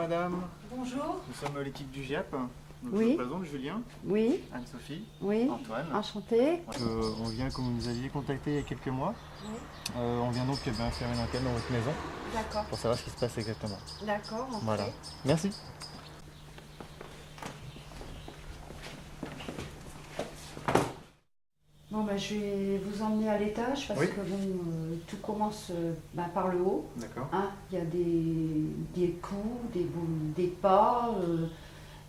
madame. Bonjour. Nous sommes l'équipe du GIAP. Donc, Oui. je vous présente Julien, Oui, Anne-Sophie, oui, Antoine. enchantée. On vient, comme vous nous aviez contacté il y a quelques mois, Oui, on vient donc faire une enquête dans votre maison d'accord, pour savoir ce qui se passe exactement. d'accord, ok. Voilà. Merci. Bon, ben, je vais vous emmener à l'étage parce Oui. que bon, tout commence par le haut. D'accord. Hein. Il y a des coups, des pas,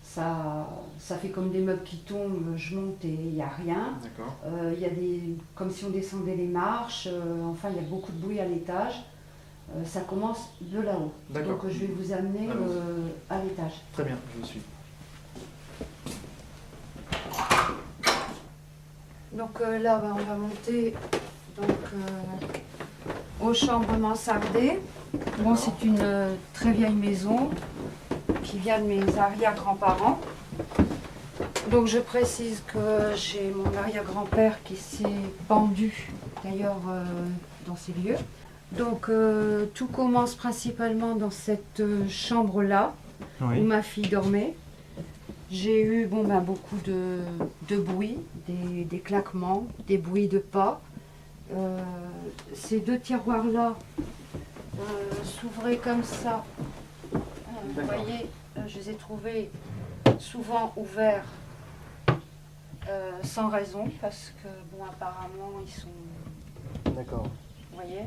ça fait comme des meubles qui tombent, je monte et il n'y a rien. D'accord. Il y a comme si on descendait les marches, enfin il y a beaucoup de bruit à l'étage. Ça commence de là-haut. D'accord. Donc je vais vous amener Allons-y. à l'étage. Très bien, je vous suis. Donc là, ben, on va monter donc, aux chambres mansardées. Bon, c'est une très vieille maison qui vient de mes arrière-grands-parents. Donc je précise que j'ai mon arrière-grand-père qui s'est pendu d'ailleurs dans ces lieux. Donc tout commence principalement dans cette chambre-là où Oui. ma fille dormait. J'ai eu beaucoup de bruit, des claquements, des bruits de pas. Ces deux tiroirs-là s'ouvraient comme ça. Vous D'accord. voyez, je les ai trouvés souvent ouverts sans raison parce que, bon, apparemment, ils sont... D'accord. Vous voyez.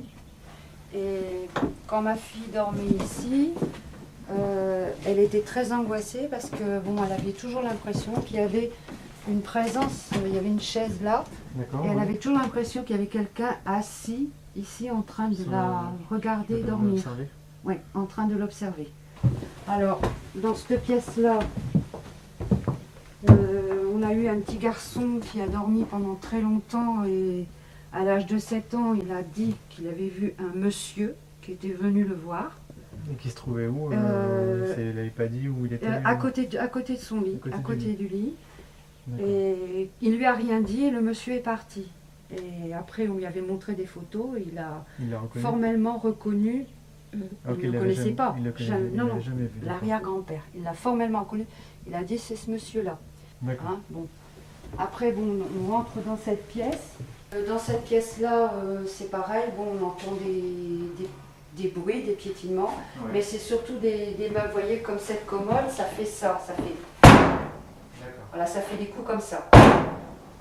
Et quand ma fille dormait ici, elle était très angoissée parce que bon, elle avait toujours l'impression qu'il y avait une présence, il y avait une chaise là, D'accord. et elle avait toujours l'impression qu'il y avait quelqu'un assis ici en train de la regarder dormir. Oui, en train de l'observer. Alors, dans cette pièce-là, on a eu un petit garçon qui a dormi pendant très longtemps et à l'âge de 7 ans, il a dit qu'il avait vu un monsieur qui était venu le voir. Et qui se trouvait où Il n'avait pas dit où il était À côté de son lit, À à côté côté du lit. D'accord. Et il lui a rien dit et le monsieur est parti. Et après, on lui avait montré des photos et il a Il l'a reconnu. formellement reconnu. Ok, Il ne le connaissait pas. Il le connaissait, Jamais, il non, l'avait non, jamais vu. d'accord. l'arrière-grand-père. Il l'a formellement reconnu. Il a dit c'est ce monsieur-là. D'accord. Hein, bon. Après, bon, on rentre dans cette pièce. Dans cette pièce-là, c'est pareil. Bon, on entend des bruits, des piétinements. Ouais. Mais c'est surtout des meubles. Vous voyez, comme cette commode, ça fait ça. Ça fait, D'accord. voilà, ça fait des coups comme ça.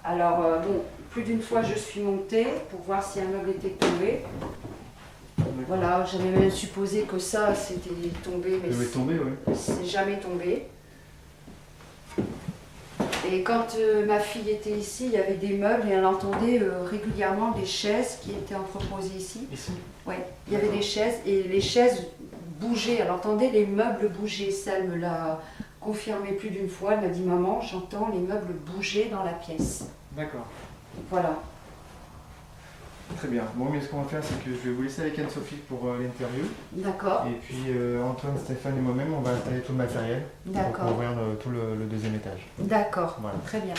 Alors, bon, plus d'une fois, je suis montée pour voir si un meuble était tombé. Voilà, j'avais même supposé que ça, c'était tombé, mais Il devait tomber, oui. c'est jamais tombé. Et quand ma fille était ici, il y avait des meubles et elle entendait régulièrement des chaises qui étaient entreposées ici. Ici. Oui, il y avait des chaises et les chaises bougeaient. Elle entendait les meubles bouger. Ça, elle me l'a confirmé plus d'une fois. Elle m'a dit, maman, j'entends les meubles bouger dans la pièce. D'accord. Voilà. Très bien. Bon, mais ce qu'on va faire, c'est que je vais vous laisser avec Anne-Sophie pour l'interview. D'accord. Et puis Antoine, Stéphane et moi-même, on va installer tout le matériel pour D'accord. ouvrir tout le deuxième étage. D'accord. Voilà. Très bien.